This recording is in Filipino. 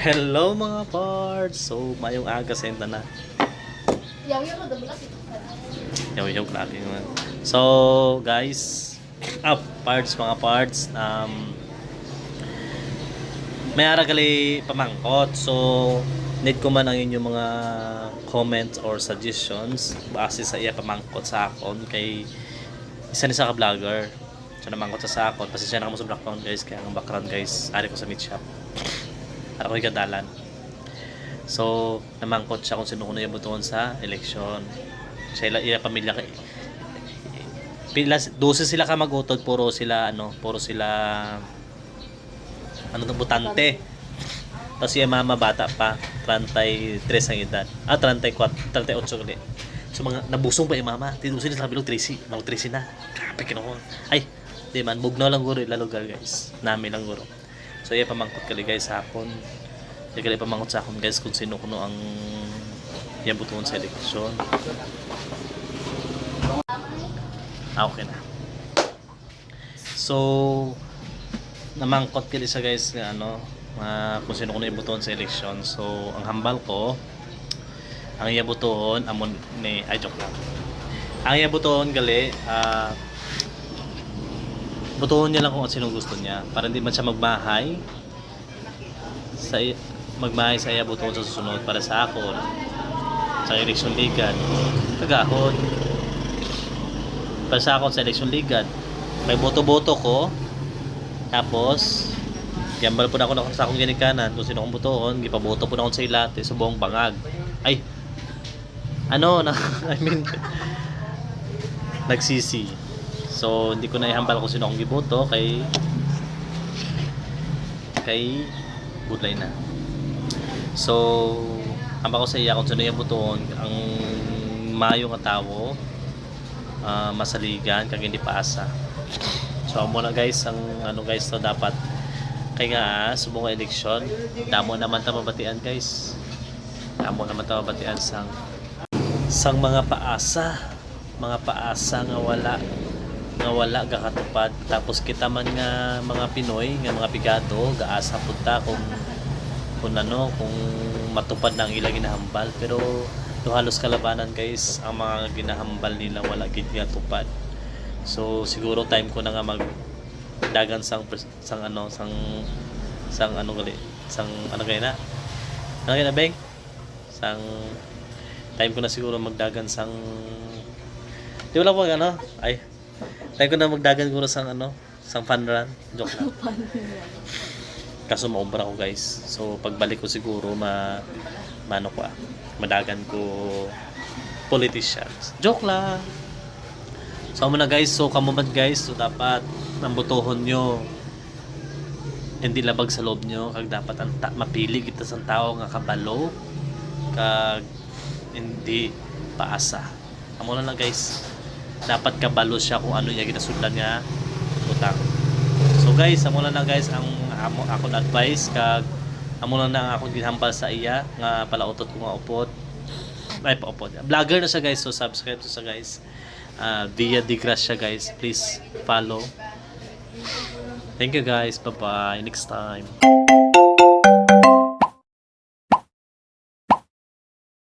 Hello mga parts! So, mayong aga sa inyo na. Yaw-yaw na dabulas ito. Yaw-yaw lagi naman. So, guys, parts, mga parts. May aragali pamangkot. So, need ko man ang inyong mga comments or suggestions base sa iya pamangkot sa akon kay isa ka vlogger. So, namangkot sa akon. Pasensya na kamo sa background guys. Kaya ang background guys, ari ko sa meat shop. Ara ko ikadalan. So, namangkot siya kung sino ko na ibutuhan sa eleksyon. Sa ila pamilya kay pila 12 sila ka magutod, puro sila butante. Tapos yung mama bata pa, 33 ang edad. 34, 38 gali. So mga nabusong pa yung mama, tinusin sa bilog 13, mga 13 na. Grabe kinuha. Ay, di man bugnaw lang guro ilalugar guys. Nami lang guro. So iya pamangkot kali guys sa akon. Iya kali pamangkot sa akon guys kung sino kuno ang iyabutuhan sa eleksyon. Okay na. So namangkot kali sa guys nga kung sino kuno iyabutuhan sa eleksyon. So ang hambal ko ang iyabutuhan amon ni joke lang. Ang iyabutuhan gali butuhin niya lang kung sino gusto niya para hindi man siya magmahay sa iya butuhin sa susunod para sa ako sa eleksyon ligad kagahon para sa ako sa eleksyon ligad may boto-boto ko tapos gambal po na ako sa akong ginikanan kung sino kong butuhin gipaboto po na ako sa ilate sa buong bangag ay I mean nagsisi. So, hindi ko na ihambal kung sino akong giboto kay budlay na. So, hambal ko sa iya kung sino yung buton ang mayo nga tawo masaligan kag hindi paasa. So, amo na guys ang guys to dapat kay nga subong eleksyon damo naman ta mabatian guys. Damo naman ta mabatian sang mga paasa nga wala gakatupad tapos kita man nga mga Pinoy nga mga pigado gaasa punta kung matupad na ang ilang ginahambal pero halos kalabanan guys ang mga ginahambal nila wala gid gatupad. So siguro time ko na nga magdagan sang beng sang time ko na siguro magdagan sang di wala po time ko na magdagan siguro sang fun run. Joke lang. Kaso maobra ko guys. So pagbalik ko siguro madagan ko politicians. Joke lang. So amo na guys. So kamo man guys. So dapat ang butohon nyo hindi labag sa loob nyo. Kag dapat mapili kita sa tao nga kabalo kag hindi paasa. Amo na lang guys. Dapat kabalo siya kung ano niya ginasudlan niya utang. So guys, amo na guys ang ako na advice kag amo na ang akong ginhambal sa iya nga palautot ko nga upod. Ay paupod. Vlogger na siya guys, so subscribe to sa guys. Via Di Gracia guys, please follow. Thank you guys. Bye-bye. Next time.